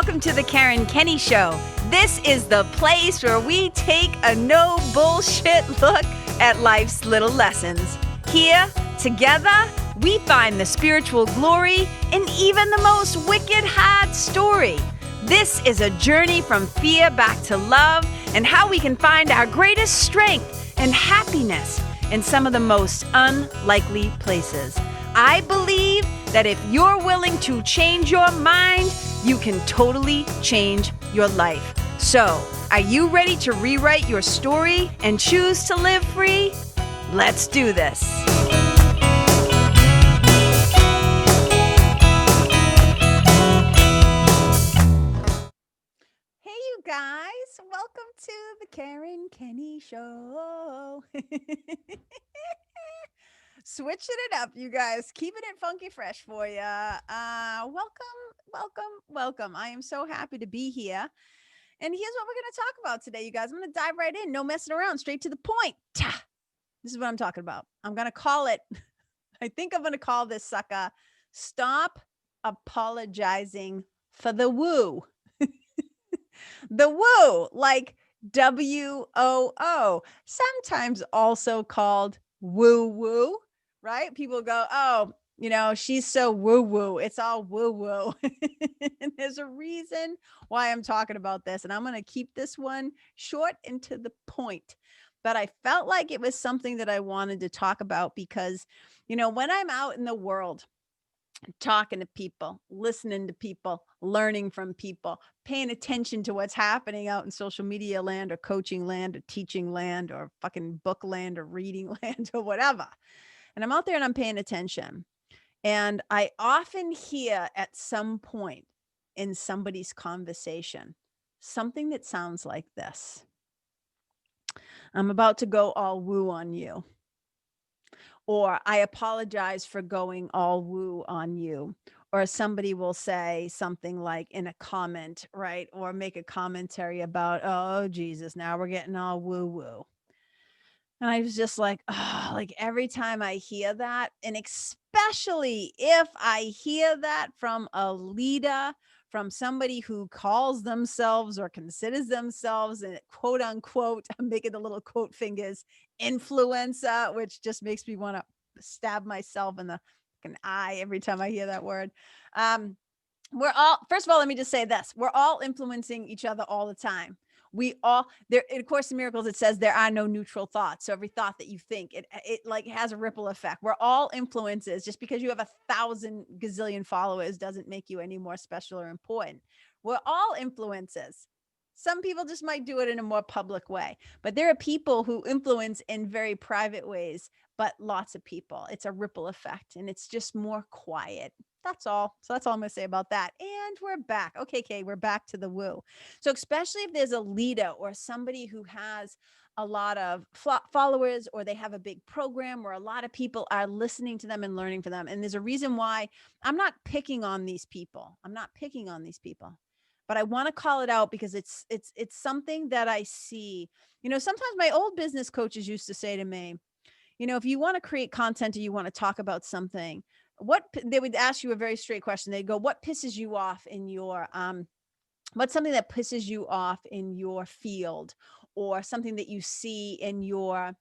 welcome to the Karen Kenney Show. This is the place where we take a no bullshit look at life's little lessons. Here, together, we find the spiritual glory in even the most wicked hard story. This is a journey from fear back to love and how we can find our greatest strength and happiness in some of the most unlikely places. I believe that if you're willing to change your mind, you can totally change your life. So, are you ready to rewrite your story and choose to live free? Let's do this. Hey, you guys. Welcome to the Karen Kenney Show. Switching it up, you guys. Keeping it funky fresh for you. Welcome. I am so happy to be here. And here's what we're going to talk about today, you guys. I'm going to dive right in. No messing around. Straight to the point. This is what I'm talking about. I'm going to call it, I think I'm going to call this sucker, Stop Apologizing for the Woo. The woo, like WOO, sometimes also called woo-woo, right? People go, oh, she's so woo-woo. It's all woo-woo. And there's a reason why I'm talking about this. And I'm going to keep this one short and to the point. But I felt like it was something that I wanted to talk about because, when I'm out in the world, talking to people, listening to people, learning from people, paying attention to what's happening out in social media land or coaching land or teaching land or fucking book land or reading land or whatever. And I'm out there and I'm paying attention. And I often hear at some point in somebody's conversation, something that sounds like this. I'm about to go all woo on you. Or I apologize for going all woo on you. Or somebody will say something like in a comment, right? Or make a commentary about, oh, Jesus, now we're getting all woo woo. And I was just like, oh, like every time I hear that, and especially if I hear that from a leader, from somebody who calls themselves or considers themselves a quote unquote, I'm making the little quote fingers, influencer, which just makes me want to stab myself in the fucking eye every time I hear that word. We're all, first of all, let me just say this. We're all influencing each other all the time. We all, there in Course in Miracles, it says there are no neutral thoughts. So every thought that you think, it like has a ripple effect. We're all influences. Just because you have 1,000 gazillion followers doesn't make you any more special or important. We're all influences. Some people just might do it in a more public way, but there are people who influence in very private ways, but lots of people. It's a ripple effect and it's just more quiet. That's all. So that's all I'm going to say about that. And we're back. Okay, Kay, we're back to the woo. So especially if there's a leader or somebody who has a lot of followers, or they have a big program where a lot of people are listening to them and learning from them. And there's a reason why I'm not picking on these people. But I want to call it out because it's something that I see. Sometimes my old business coaches used to say to me, if you want to create content or you want to talk about something, they would ask you a very straight question. They'd go, what pisses you off in your, what's something that pisses you off in your field, or something that you see in your,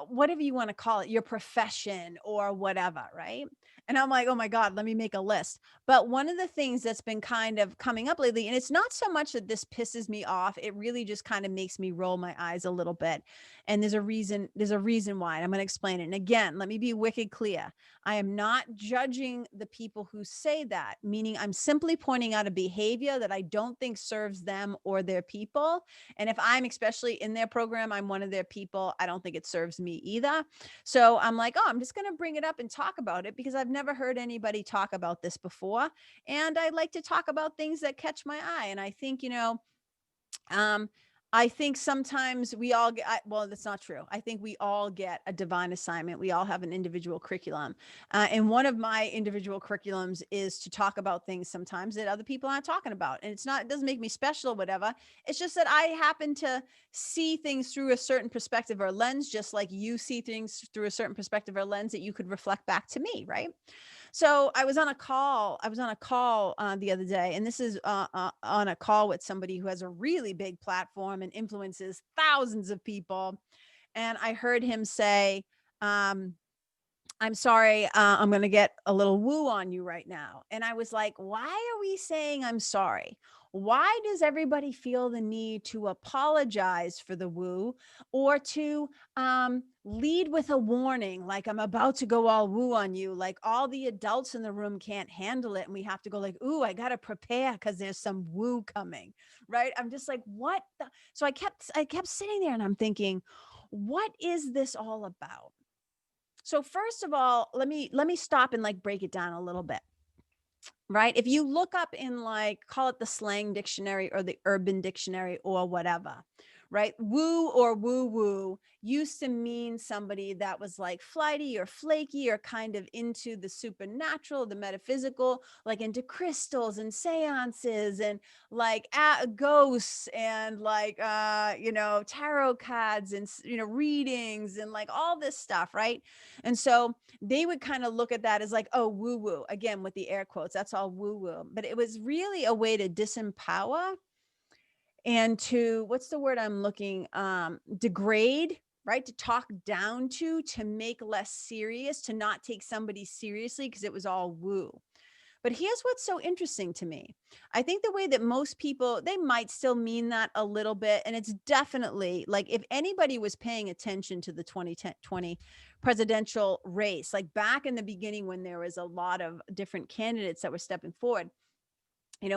whatever you want to call it, your profession or whatever, right? And I'm like, oh my God, let me make a list. But one of the things that's been kind of coming up lately, and it's not so much that this pisses me off, it really just kind of makes me roll my eyes a little bit. And there's a reason why, and I'm going to explain it. And again, let me be wicked clear. I am not judging the people who say that, meaning I'm simply pointing out a behavior that I don't think serves them or their people. And if I'm especially in their program, I'm one of their people, I don't think it serves me either. So I'm like, oh, I'm just going to bring it up and talk about it because I've never heard anybody talk about this before. And I like to talk about things that catch my eye. And I think, I think sometimes we all get, well, that's not true. I think we all get a divine assignment. We all have an individual curriculum. And one of my individual curriculums is to talk about things sometimes that other people aren't talking about. And it doesn't make me special or whatever. It's just that I happen to see things through a certain perspective or lens, just like you see things through a certain perspective or lens that you could reflect back to me, right? So I was on a call. The other day, and this is on a call with somebody who has a really big platform and influences thousands of people. And I heard him say, um, I'm sorry, I'm going to get a little woo on you right now. And I was like, why are we saying I'm sorry? Why does everybody feel the need to apologize for the woo, or to lead with a warning, like I'm about to go all woo on you, like all the adults in the room can't handle it, and we have to go like, ooh, I got to prepare because there's some woo coming, right? I'm just like, what the? So I kept sitting there and I'm thinking, what is this all about? So first of all, let me stop and like break it down a little bit. Right? If you look up in, like, call it the slang dictionary or the urban dictionary or whatever, right? Woo or woo woo used to mean somebody that was like flighty or flaky or kind of into the supernatural, the metaphysical, like into crystals and seances and like ghosts and like tarot cards and readings and like all this stuff, right? And so they would kind of look at that as like, oh, woo woo, again with the air quotes, that's all woo woo. But it was really a way to disempower and to, what's the word I'm looking, degrade, right? To talk down to make less serious, to not take somebody seriously because it was all woo. But here's what's so interesting to me. I think the way that most people, they might still mean that a little bit. And it's definitely like, if anybody was paying attention to the 2020 presidential race, like back in the beginning when there was a lot of different candidates that were stepping forward,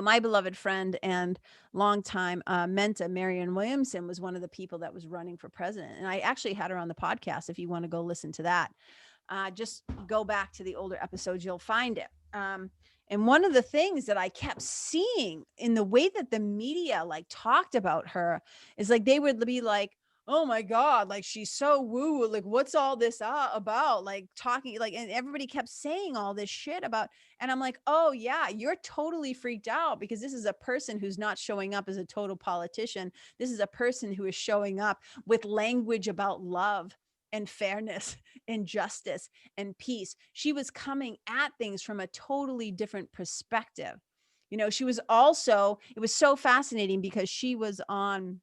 my beloved friend and longtime mentor, Marianne Williamson, was one of the people that was running for president. And I actually had her on the podcast. If you want to go listen to that, just go back to the older episodes, you'll find it. And one of the things that I kept seeing in the way that the media like talked about her is like, they would be like, oh my God, like she's so woo, like what's all this about? Like talking, like, and everybody kept saying all this shit about, and I'm like, oh yeah, you're totally freaked out because this is a person who's not showing up as a total politician. This is a person who is showing up with language about love and fairness and justice and peace. She was coming at things from a totally different perspective. She was also, it was so fascinating because she was on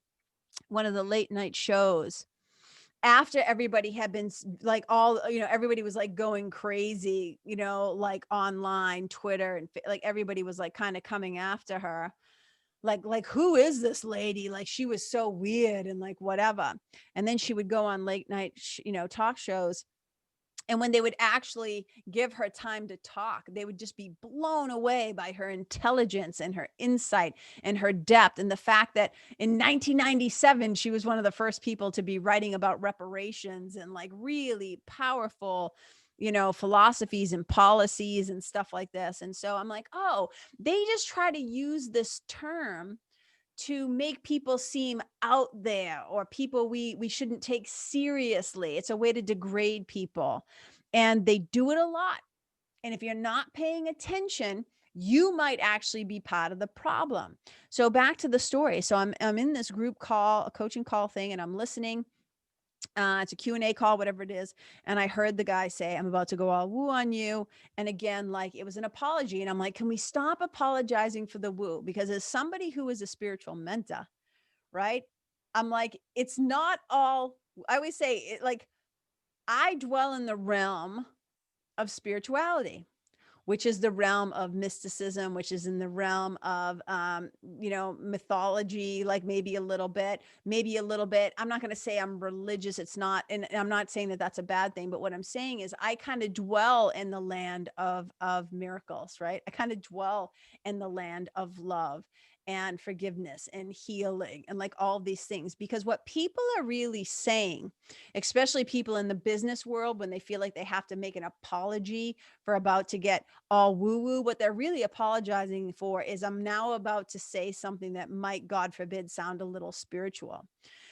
one of the late night shows after everybody had been like, all, everybody was like going crazy, like online, Twitter, and like everybody was like kind of coming after her. Like, who is this lady? Like, she was so weird and like whatever. And then she would go on late night, talk shows. And when they would actually give her time to talk, they would just be blown away by her intelligence and her insight and her depth. And the fact that in 1997, she was one of the first people to be writing about reparations and like really powerful, philosophies and policies and stuff like this. And so I'm like, oh, they just try to use this term to make people seem out there, or people we shouldn't take seriously. It's a way to degrade people. And they do it a lot. And if you're not paying attention, you might actually be part of the problem. So back to the story. So I'm in this group call, a coaching call thing, and I'm listening. It's a Q&A call, whatever it is. And I heard the guy say, I'm about to go all woo on you. And again, like it was an apology. And I'm like, can we stop apologizing for the woo? Because as somebody who is a spiritual mentor, right? I'm like, it's not all, I always say it, like, I dwell in the realm of spirituality, which is the realm of mysticism, which is in the realm of, mythology, like maybe a little bit. I'm not going to say I'm religious. It's not, and I'm not saying that that's a bad thing, but what I'm saying is I kind of dwell in the land of miracles, right? I kind of dwell in the land of love and forgiveness and healing and like all these things, because what people are really saying, especially people in the business world, when they feel like they have to make an apology for about to get all woo woo, what they're really apologizing for is, I'm now about to say something that might, God forbid, sound a little spiritual.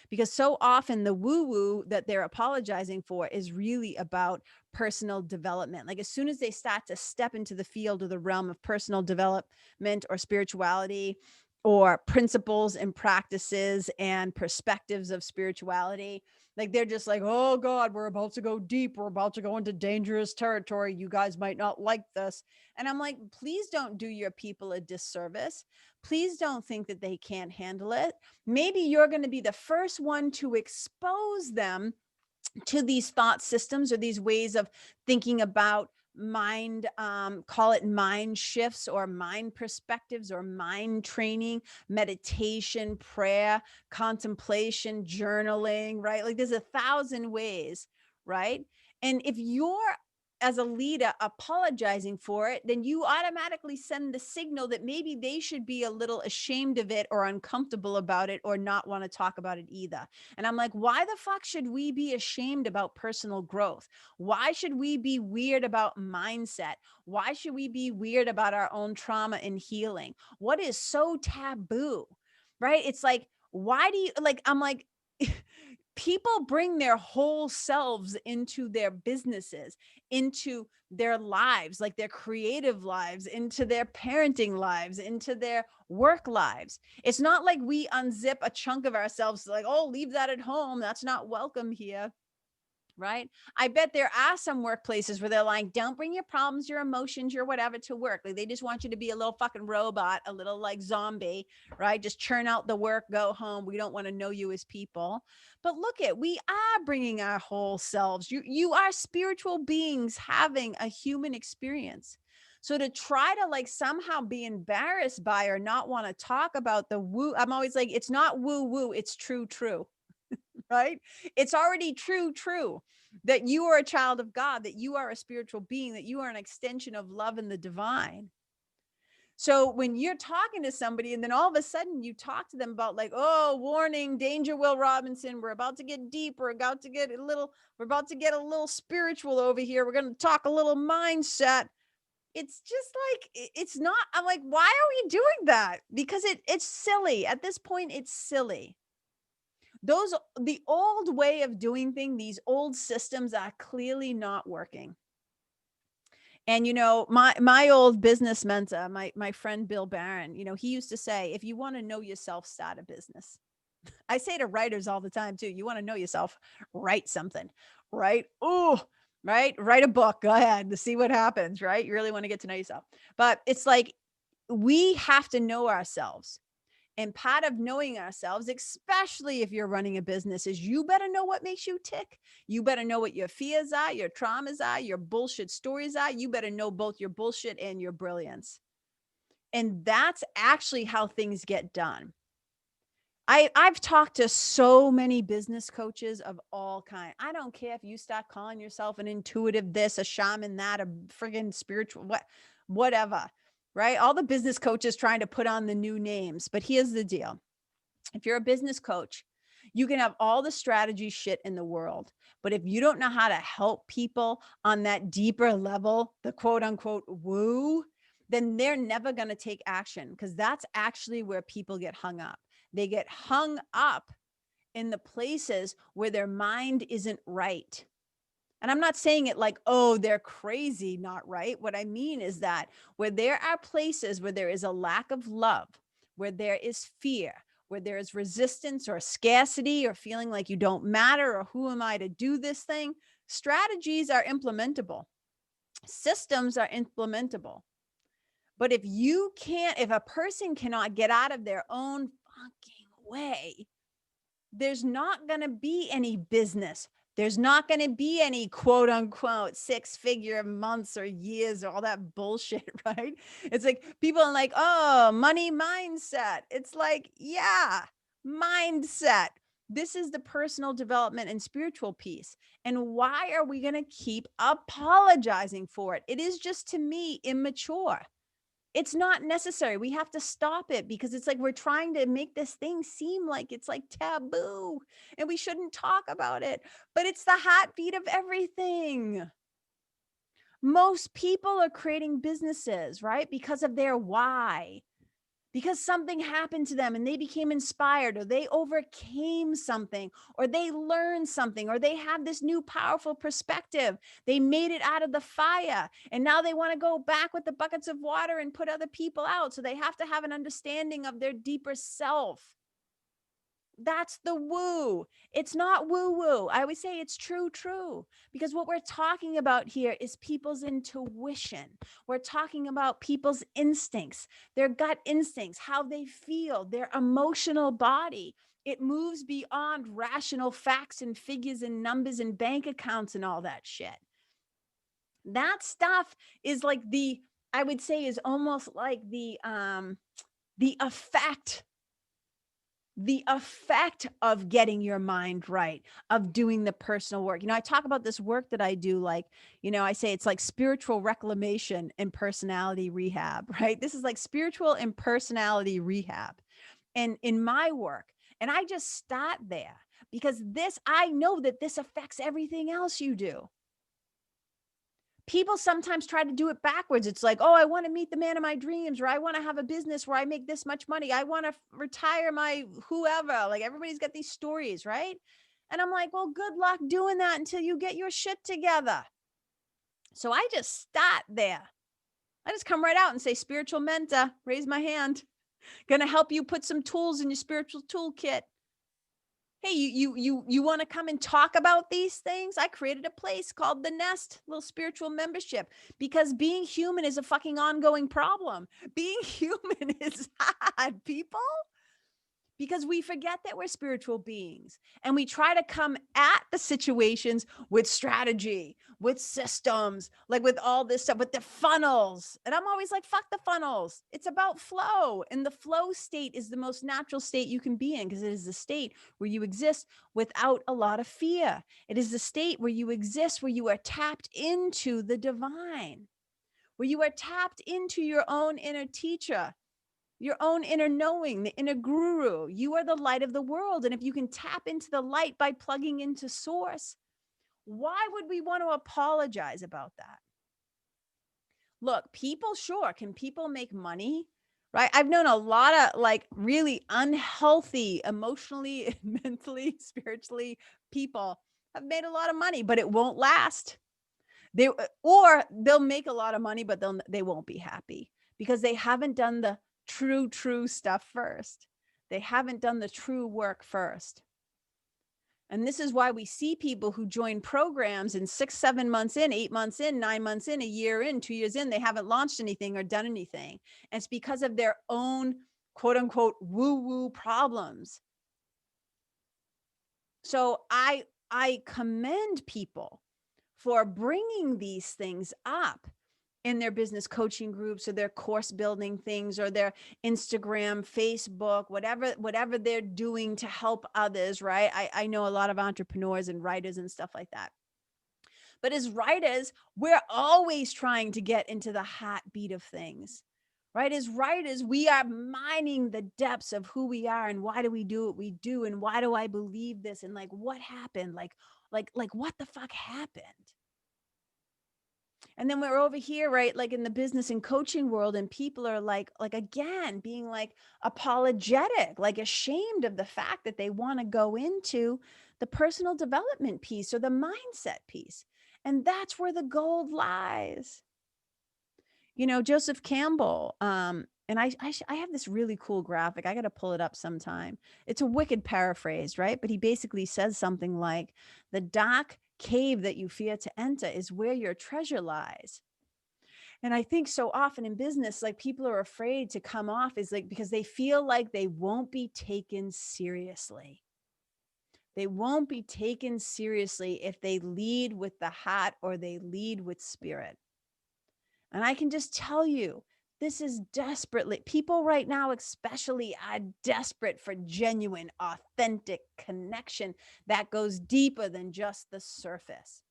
Because so often the woo woo that they're apologizing for is really about personal development. Like as soon as they start to step into the field or the realm of personal development or spirituality, or principles and practices and perspectives of spirituality. Like they're just like, oh God, we're about to go deep. We're about to go into dangerous territory. You guys might not like this. And I'm like, please don't do your people a disservice. Please don't think that they can't handle it. Maybe you're going to be the first one to expose them to these thought systems or these ways of thinking about mind, call it mind shifts or mind perspectives or mind training, meditation, prayer, contemplation, journaling, right? Like there's 1,000 ways, right? And if you're as a leader apologizing for it, then you automatically send the signal that maybe they should be a little ashamed of it or uncomfortable about it or not want to talk about it either. And I'm like, why the fuck should we be ashamed about personal growth? Why should we be weird about mindset? Why should we be weird about our own trauma and healing? What is so taboo, right? It's like, why do you like, I'm like, people bring their whole selves into their businesses, into their lives, like their creative lives, into their parenting lives, into their work lives. It's not like we unzip a chunk of ourselves like, oh, leave that at home. That's not welcome here. Right? I bet there are some workplaces where they're like, don't bring your problems, your emotions, your whatever to work. Like they just want you to be a little fucking robot, a little like zombie, right? Just churn out the work, go home. We don't want to know you as people. But look at, we are bringing our whole selves. You are spiritual beings having a human experience. So to try to like somehow be embarrassed by or not want to talk about the woo, I'm always like, it's not woo woo, it's true, true. Right? It's already true that you are a child of God, that you are a spiritual being, that you are an extension of love and the divine. So when you're talking to somebody and then all of a sudden you talk to them about like, oh, warning, danger, Will Robinson, we're about to get deep, we're about to get a little spiritual over here. We're going to talk a little mindset. It's just like, it's not, I'm like, why are we doing that? Because it's silly. At this point, it's silly. The old way of doing things, these old systems are clearly not working. And my old business mentor, my friend Bill Barron, he used to say, if you want to know yourself, start a business. I say to writers all the time too, you want to know yourself, write something, right? Oh, right? Write a book. Go ahead to see what happens, right? You really want to get to know yourself. But it's like we have to know ourselves. And part of knowing ourselves, especially if you're running a business, is you better know what makes you tick. You better know what your fears are, your traumas are, your bullshit stories are. You better know both your bullshit and your brilliance. And that's actually how things get done. I've talked to so many business coaches of all kinds. I don't care if you start calling yourself an intuitive this, a shaman that, a friggin' spiritual whatever. Right? All the business coaches trying to put on the new names. But here's the deal. If you're a business coach, you can have all the strategy shit in the world. But if you don't know how to help people on that deeper level, the quote unquote woo, then they're never going to take action, because that's actually where people get hung up. They get hung up in the places where their mind isn't right. And I'm not saying it like, oh, they're crazy, not right. What I mean is that where there are places where there is a lack of love, where there is fear, where there is resistance or scarcity or feeling like you don't matter or who am I to do this thing, strategies are implementable. Systems are implementable. But if a person cannot get out of their own fucking way, there's not going to be any business. There's not going to be any quote unquote 6-figure months or years or all that bullshit, right? It's like people are like, oh, money mindset. It's like, yeah, mindset. This is the personal development and spiritual piece. And why are we going to keep apologizing for it? It is just, to me, immature. It's not necessary. We have to stop it, because it's like we're trying to make this thing seem like it's like taboo and we shouldn't talk about it. But it's the heartbeat of everything. Most people are creating businesses, right? Because of their why. because something happened to them and they became inspired, or they overcame something, or they learned something, or they have this new powerful perspective. They made it out of the fire and now they want to go back with the buckets of water and put other people out. So they have to have an understanding of their deeper self. That's the woo. It's not woo woo. I always say it's true, because what we're talking about here is people's intuition. We're talking about people's instincts, their gut instincts, how they feel, their emotional body. It moves beyond rational facts and figures and numbers and bank accounts and all that shit. That stuff is like I would say is almost like the effect of getting your mind right, of doing the personal work. I talk about this work that I do, like, I say it's like spiritual reclamation and personality rehab, right? This is like spiritual and personality rehab. And in my work, and I just start there because I know that this affects everything else you do. People sometimes try to do it backwards. It's like, oh, I want to meet the man of my dreams, or I want to have a business where I make this much money. I want to retire my whoever. Like, everybody's got these stories, right? And I'm like, well, good luck doing that until you get your shit together. So I just start there. I just come right out and say, spiritual mentor, raise my hand. Gonna help you put some tools in your spiritual toolkit. Hey, you want to come and talk about these things? I created a place called The Nest, little spiritual membership, because being human is a fucking ongoing problem. Being human is hard, people, because we forget that we're spiritual beings and we try to come at the situations with strategy, with systems, like with all this stuff, with the funnels. And I'm always like, fuck the funnels. It's about flow. And the flow state is the most natural state you can be in, because it is the state where you exist without a lot of fear. It is the state where you exist, where you are tapped into the divine, where you are tapped into your own inner teacher, your own inner knowing, the inner guru. You are the light of the world. And if you can tap into the light by plugging into source, why would we want to apologize about that? Look, people, sure, can people make money? Right? I've known a lot of like really unhealthy, emotionally, mentally, spiritually people have made a lot of money, but it won't last. Or they'll make a lot of money, but they won't be happy because they haven't done the true stuff first. They haven't done the true work first. And this is why we see people who join programs and 6, 7 months in, 8 months in, 9 months in, a year in, 2 years in, they haven't launched anything or done anything. And it's because of their own quote unquote woo-woo problems. So I commend people for bringing these things up in their business coaching groups or their course building things or their Instagram, Facebook, whatever they're doing to help others, right? I know a lot of entrepreneurs and writers and stuff like that. But as writers, we're always trying to get into the heartbeat of things, right? As writers, we are mining the depths of who we are and why do we do what we do and why do I believe this and like what happened, like what the fuck happened? And then we're over here, right? Like in the business and coaching world, and people are like again, being like apologetic, like ashamed of the fact that they want to go into the personal development piece or the mindset piece. And that's where the gold lies. Joseph Campbell, and I have this really cool graphic. I got to pull it up sometime. It's a wicked paraphrase, right? But he basically says something like, the dark cave that you fear to enter is where your treasure lies. And I think so often in business, like people are afraid to come off is like, because they feel like they won't be taken seriously. They won't be taken seriously if they lead with the heart or they lead with spirit. And I can just tell you, this is desperately, people right now especially are desperate for genuine, authentic connection that goes deeper than just the surface.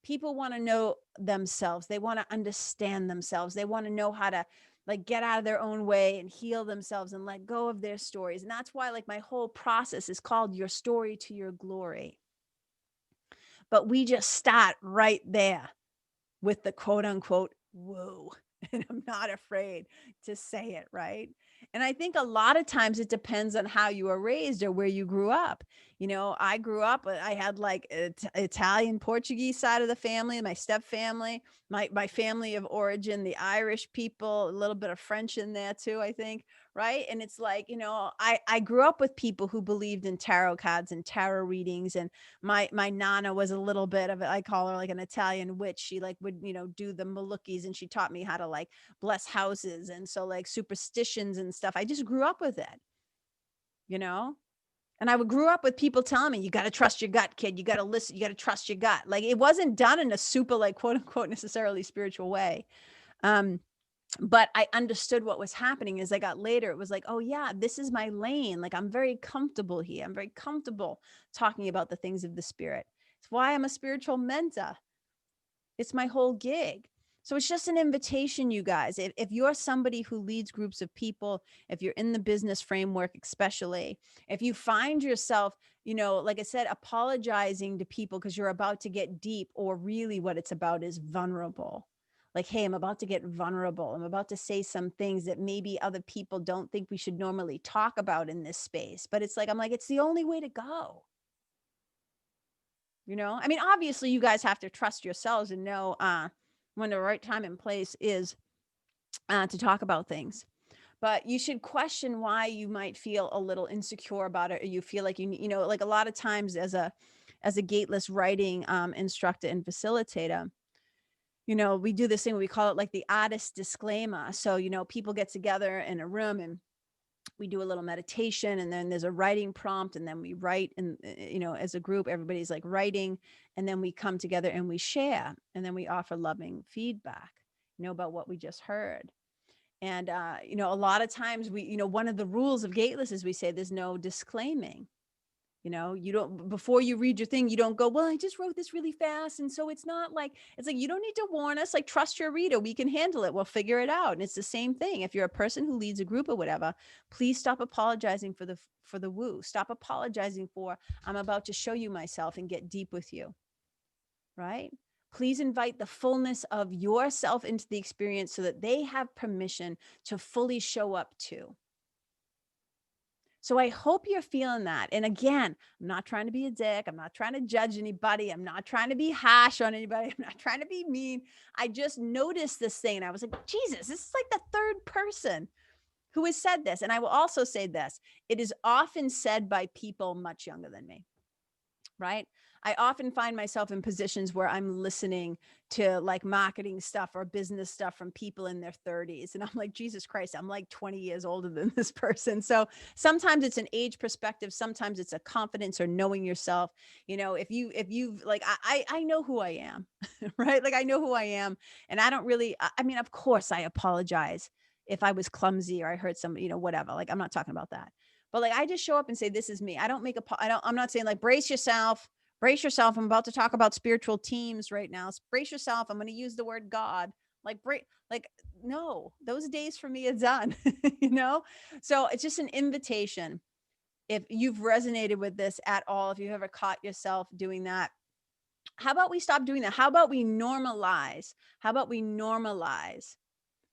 People want to know themselves. They want to understand themselves. They want to know how to like get out of their own way and heal themselves and let go of their stories. And that's why like my whole process is called Your Story to Your Glory. But we just start right there with the quote unquote woo. and I'm not afraid to say it, right? And I think a lot of times it depends on how you were raised or where you grew up. You know, I grew up, I had like Italian, Portuguese side of the family, my step family, my family of origin, the Irish people, a little bit of French in there too, I think, right? And it's like, you know, I grew up with people who believed in tarot cards and tarot readings, and my nana was a little bit of, I call her like an Italian witch. She like would, you know, do the malukis, and she taught me how to like bless houses, and so like superstitions and stuff. I just grew up with it, you know. And I would grew up with people telling me, you got to trust your gut, kid. You got to listen. You got to trust your gut. Like it wasn't done in a super like quote unquote necessarily spiritual way. Um, but I understood what was happening as I got later. It was like, oh yeah, this is my lane. Like I'm very comfortable here. I'm very comfortable talking about the things of the spirit. It's why I'm a spiritual mentor. It's my whole gig. So it's just an invitation, you guys. If you're somebody who leads groups of people, if you're in the business framework, especially, if you find yourself, you know, like I said, apologizing to people because you're about to get deep, or really what it's about is vulnerable. Like, hey, I'm about to get vulnerable. I'm about to say some things that maybe other people don't think we should normally talk about in this space. But it's like, I'm like, it's the only way to go. You know, I mean, obviously you guys have to trust yourselves and know when the right time and place is to talk about things. But you should question why you might feel a little insecure about it, or you feel like you know, like a lot of times as a gateless writing instructor and facilitator, you know, we do this thing, we call it like the artist disclaimer. So, you know, people get together in a room and we do a little meditation, and then there's a writing prompt, and then we write, and you know, as a group everybody's like writing, and then we come together and we share, and then we offer loving feedback, you know, about what we just heard. And you know, a lot of times we, you know, one of the rules of gateless is we say there's no disclaiming. You know, you don't, before you read your thing, you don't go, well, I just wrote this really fast. And so it's not like, it's like, you don't need to warn us, like, trust your reader. We can handle it. We'll figure it out. And it's the same thing. If you're a person who leads a group or whatever, please stop apologizing for the woo. Stop apologizing for, I'm about to show you myself and get deep with you. Right? Please invite the fullness of yourself into the experience so that they have permission to fully show up too. So I hope you're feeling that. And again, I'm not trying to be a dick. I'm not trying to judge anybody. I'm not trying to be harsh on anybody. I'm not trying to be mean. I just noticed this thing and I was like, Jesus, this is like the third person who has said this. And I will also say this. It is often said by people much younger than me, right? I often find myself in positions where I'm listening to like marketing stuff or business stuff from people in their 30s. And I'm like, Jesus Christ, I'm like 20 years older than this person. So sometimes it's an age perspective. Sometimes it's a confidence or knowing yourself. You know, if you like, I know who I am, right? Like I know who I am. And I don't really, I mean, of course I apologize if I was clumsy or I hurt somebody, you know, whatever. Like, I'm not talking about that. But like, I just show up and say, this is me. I don't make I'm not saying like, brace yourself. Brace yourself. I'm about to talk about spiritual teams right now. Brace yourself. I'm going to use the word God. Like, no, those days for me are done, you know? So it's just an invitation. If you've resonated with this at all, if you ever caught yourself doing that, how about we stop doing that? How about we normalize? How about we normalize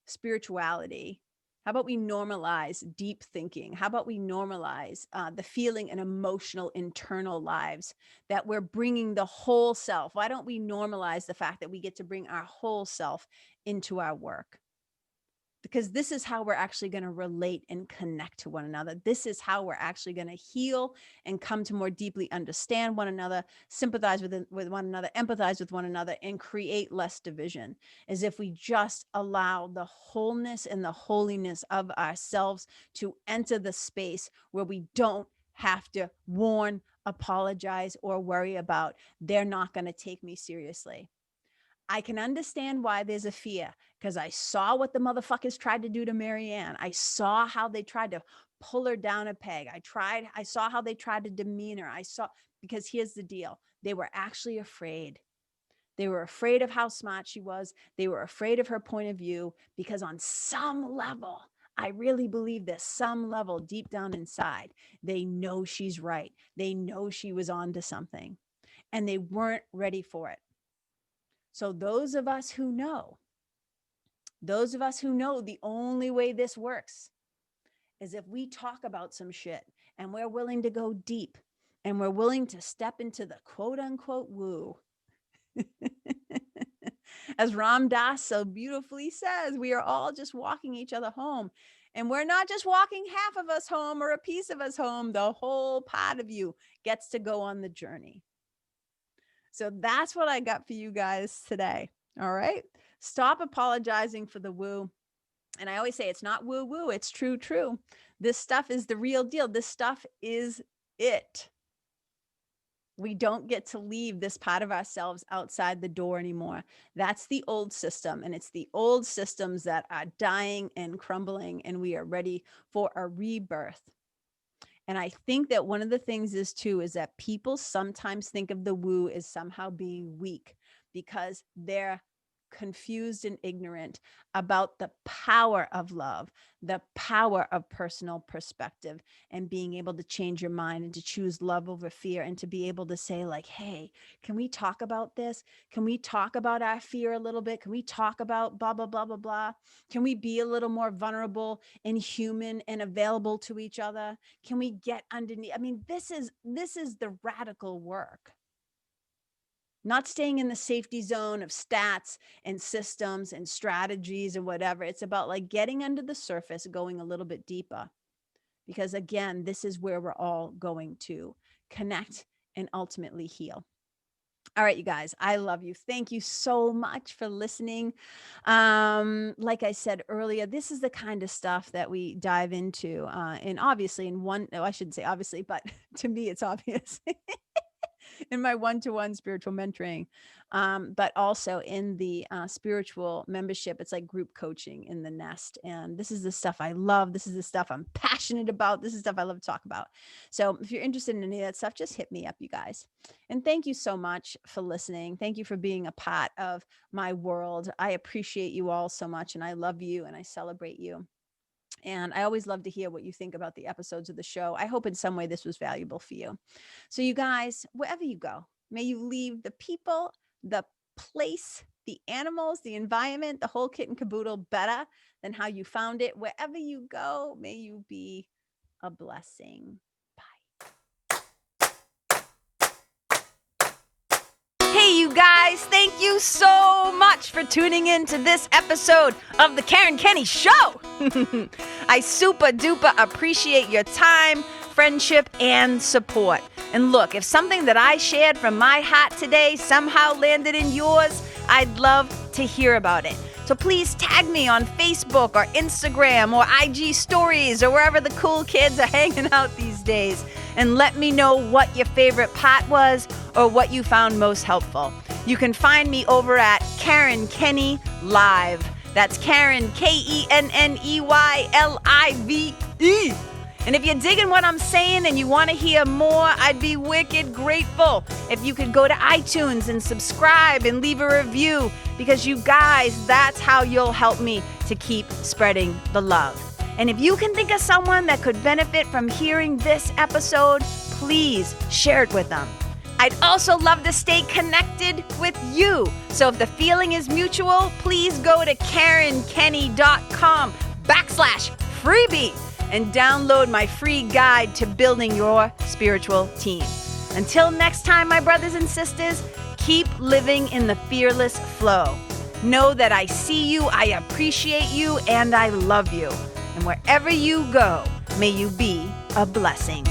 spirituality? How about we normalize deep thinking? How about we normalize the feeling and emotional internal lives that we're bringing the whole self? Why don't we normalize the fact that we get to bring our whole self into our work? Because this is how we're actually going to relate and connect to one another. This is how we're actually going to heal and come to more deeply understand one another, sympathize with one another, empathize with one another, and create less division, as if we just allow the wholeness and the holiness of ourselves to enter the space where we don't have to warn, apologize, or worry about, they're not going to take me seriously. I can understand why there's a fear, because I saw what the motherfuckers tried to do to Marianne. I saw how they tried to pull her down a peg. I saw how they tried to demean her. Because here's the deal. They were actually afraid. They were afraid of how smart she was. They were afraid of her point of view, because on some level, I really believe this, some level deep down inside, they know she's right. They know she was onto something, and they weren't ready for it. So those of us who know, Those of us who know the only way this works is if we talk about some shit and we're willing to go deep and we're willing to step into the quote unquote woo. As Ram Dass so beautifully says, we are all just walking each other home. And we're not just walking half of us home or a piece of us home. The whole part of you gets to go on the journey. So that's what I got for you guys today. All right. Stop apologizing for the woo. And I always say it's not woo woo, it's true, true. This stuff is the real deal. This stuff is it. We don't get to leave this part of ourselves outside the door anymore. That's the old system. And it's the old systems that are dying and crumbling, and we are ready for a rebirth. And I think that one of the things is too, is that people sometimes think of the woo as somehow being weak because they're confused and ignorant about the power of love, the power of personal perspective, and being able to change your mind and to choose love over fear, and to be able to say like, hey, can we talk about this? Can we talk about our fear a little bit? Can we talk about blah, blah, blah, blah, blah? Can we be a little more vulnerable and human and available to each other? Can we get underneath? I mean, this is the radical work. Not staying in the safety zone of stats and systems and strategies and whatever. It's about like getting under the surface, going a little bit deeper. Because again, this is where we're all going to connect and ultimately heal. All right, you guys, I love you. Thank you so much for listening. Like I said earlier, this is the kind of stuff that we dive into. And obviously I shouldn't say obviously, but to me, it's obvious. In my one-to-one spiritual mentoring, but also in the spiritual membership. It's like group coaching in the Nest. And this is the stuff I love. This is the stuff I'm passionate about. This is stuff I love to talk about. So if you're interested in any of that stuff, just hit me up, you guys. And thank you so much for listening. Thank you for being a part of my world. I appreciate you all so much, and I love you and I celebrate you. And I always love to hear what you think about the episodes of the show. I hope in some way this was valuable for you. So you guys, wherever you go, may you leave the people, the place, the animals, the environment, the whole kit and caboodle better than how you found it. Wherever you go, may you be a blessing. Hey, you guys, thank you so much for tuning in to this episode of the Karen Kenney Show. I super duper appreciate your time, friendship, and support. And look, if something that I shared from my heart today somehow landed in yours, I'd love to hear about it. So please tag me on Facebook or Instagram or IG stories or wherever the cool kids are hanging out these days, and let me know what your favorite part was or what you found most helpful. You can find me over at Karen Kenney Live. That's Karen, KenneYlive. And if you're digging what I'm saying and you want to hear more, I'd be wicked grateful if you could go to iTunes and subscribe and leave a review, because you guys, that's how you'll help me to keep spreading the love. And if you can think of someone that could benefit from hearing this episode, please share it with them. I'd also love to stay connected with you. So if the feeling is mutual, please go to KarenKenney.com/freebie and download my free guide to building your spiritual team. Until next time, my brothers and sisters, keep living in the fearless flow. Know that I see you, I appreciate you, and I love you. And wherever you go, may you be a blessing.